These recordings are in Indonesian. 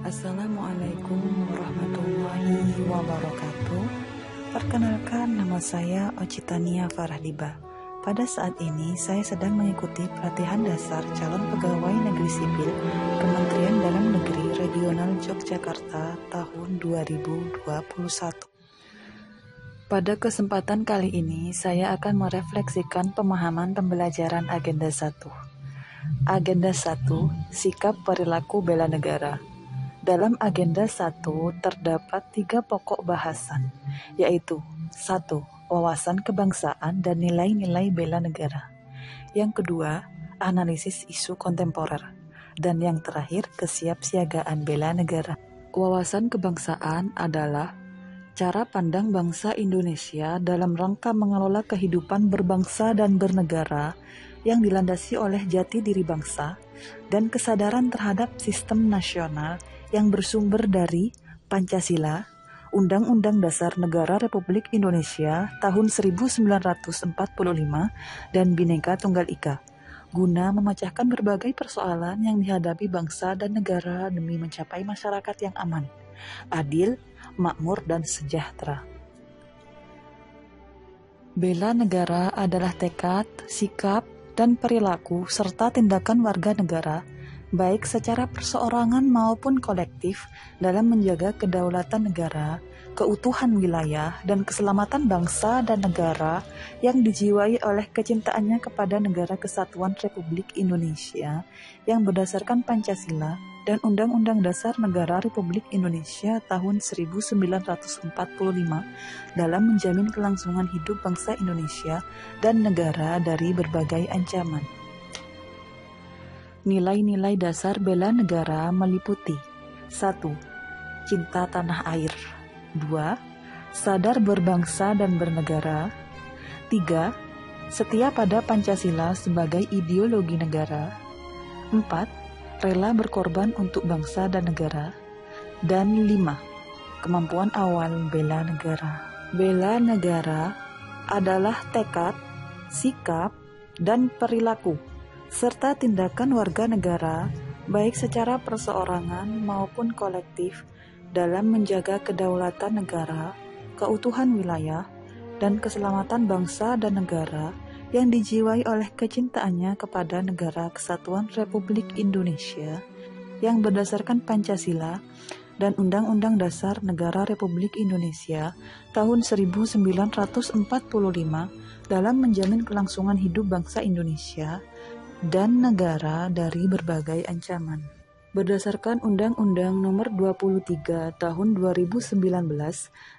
Assalamualaikum warahmatullahi wabarakatuh. Perkenalkan, nama saya Ocitania Farahdiba. Pada saat ini saya sedang mengikuti pelatihan dasar calon pegawai negeri sipil Kementerian Dalam Negeri Regional Yogyakarta tahun 2021. Pada kesempatan kali ini saya akan merefleksikan pemahaman pembelajaran Agenda 1. Agenda 1, Sikap Perilaku Bela Negara. Dalam Agenda 1 terdapat 3 pokok bahasan, yaitu 1. Wawasan kebangsaan dan nilai-nilai bela negara. Yang kedua, analisis isu kontemporer. Dan yang terakhir, kesiapsiagaan bela negara. Wawasan kebangsaan adalah cara pandang bangsa Indonesia dalam rangka mengelola kehidupan berbangsa dan bernegara yang dilandasi oleh jati diri bangsa dan kesadaran terhadap sistem nasional yang bersumber dari Pancasila, Undang-Undang Dasar Negara Republik Indonesia tahun 1945, dan Bhinneka Tunggal Ika, guna memecahkan berbagai persoalan yang dihadapi bangsa dan negara demi mencapai masyarakat yang aman, adil, makmur, dan sejahtera. Bela negara adalah tekad, sikap, dan perilaku serta tindakan warga negara baik secara perseorangan maupun kolektif dalam menjaga kedaulatan negara, keutuhan wilayah, dan keselamatan bangsa dan negara yang dijiwai oleh kecintaannya kepada Negara Kesatuan Republik Indonesia yang berdasarkan Pancasila dan Undang-Undang Dasar Negara Republik Indonesia tahun 1945 dalam menjamin kelangsungan hidup bangsa Indonesia dan negara dari berbagai ancaman. Nilai-nilai dasar bela negara meliputi 1. Cinta tanah air. 2. Sadar berbangsa dan bernegara. 3. Setia pada Pancasila sebagai ideologi negara. 4. Rela berkorban untuk bangsa dan negara. Dan 5. Kemampuan awal bela negara. Bela negara adalah tekad, sikap, dan perilaku serta tindakan warga negara, baik secara perseorangan maupun kolektif, dalam menjaga kedaulatan negara, keutuhan wilayah, dan keselamatan bangsa dan negara yang dijiwai oleh kecintaannya kepada Negara Kesatuan Republik Indonesia yang berdasarkan Pancasila dan Undang-Undang Dasar Negara Republik Indonesia tahun 1945 dalam menjamin kelangsungan hidup bangsa Indonesia dan negara dari berbagai ancaman. Berdasarkan Undang-Undang Nomor 23 Tahun 2019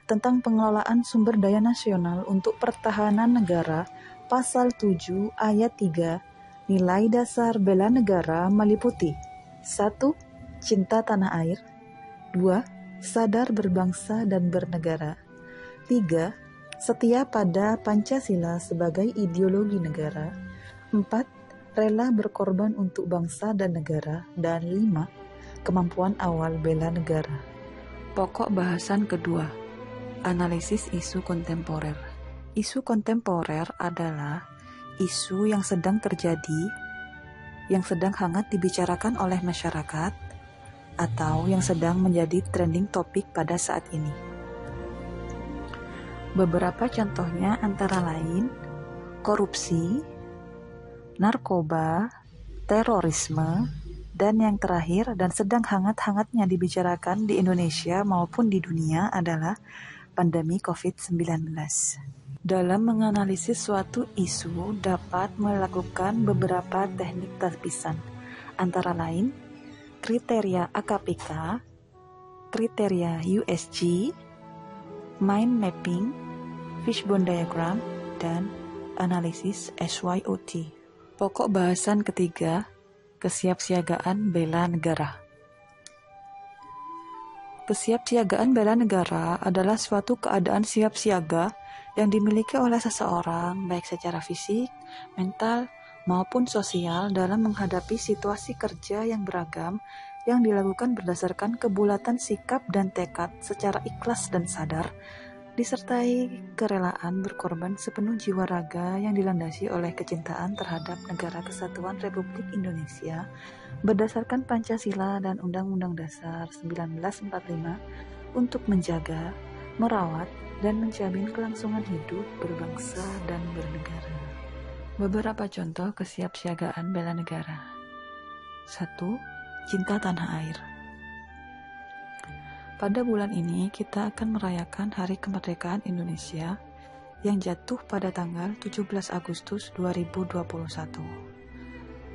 tentang Pengelolaan Sumber Daya Nasional untuk Pertahanan Negara, Pasal 7 Ayat 3, nilai dasar bela negara meliputi 1. Cinta tanah air. 2. Sadar berbangsa dan bernegara. 3. Setia pada Pancasila sebagai ideologi negara. 4. Rela berkorban untuk bangsa dan negara. Dan 5. Kemampuan awal bela negara. Pokok bahasan kedua, analisis isu kontemporer. Isu kontemporer adalah isu yang sedang terjadi, yang sedang hangat dibicarakan oleh masyarakat, atau yang sedang menjadi trending topik pada saat ini. Beberapa contohnya antara lain korupsi, narkoba, terorisme, dan yang terakhir dan sedang hangat-hangatnya dibicarakan di Indonesia maupun di dunia adalah pandemi COVID-19. Dalam menganalisis suatu isu dapat melakukan beberapa teknik tapisan, antara lain kriteria AKPK, kriteria USG, mind mapping, fishbone diagram, dan analisis SWOT. Pokok bahasan ketiga, kesiapsiagaan bela negara. Kesiapsiagaan bela negara adalah suatu keadaan siap siaga yang dimiliki oleh seseorang baik secara fisik, mental, maupun sosial dalam menghadapi situasi kerja yang beragam yang dilakukan berdasarkan kebulatan sikap dan tekad secara ikhlas dan sadar disertai kerelaan berkorban sepenuh jiwa raga yang dilandasi oleh kecintaan terhadap Negara Kesatuan Republik Indonesia berdasarkan Pancasila dan Undang-Undang Dasar 1945 untuk menjaga, merawat, dan menjamin kelangsungan hidup berbangsa dan bernegara. Beberapa contoh kesiapsiagaan bela negara. 1. Cinta tanah air. Pada bulan ini kita akan merayakan Hari Kemerdekaan Indonesia yang jatuh pada tanggal 17 Agustus 2021.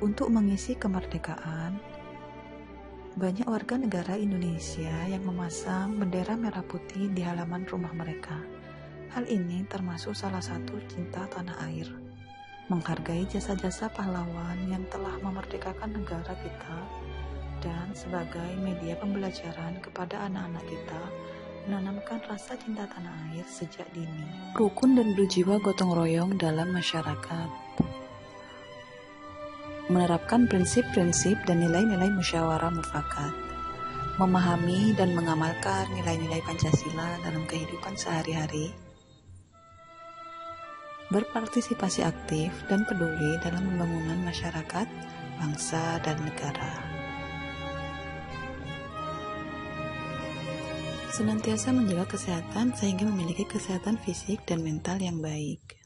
Untuk mengisi kemerdekaan, banyak warga negara Indonesia yang memasang bendera merah putih di halaman rumah mereka. Hal ini termasuk salah satu cinta tanah air, menghargai jasa-jasa pahlawan yang telah memerdekakan negara kita, dan sebagai media pembelajaran kepada anak-anak kita menanamkan rasa cinta tanah air sejak dini. Rukun dan berjiwa gotong royong dalam masyarakat. Menerapkan prinsip-prinsip dan nilai-nilai musyawarah mufakat. Memahami dan mengamalkan nilai-nilai Pancasila dalam kehidupan sehari-hari. Berpartisipasi aktif dan peduli dalam pembangunan masyarakat, bangsa, dan negara. Senantiasa menjaga kesehatan sehingga memiliki kesehatan fisik dan mental yang baik.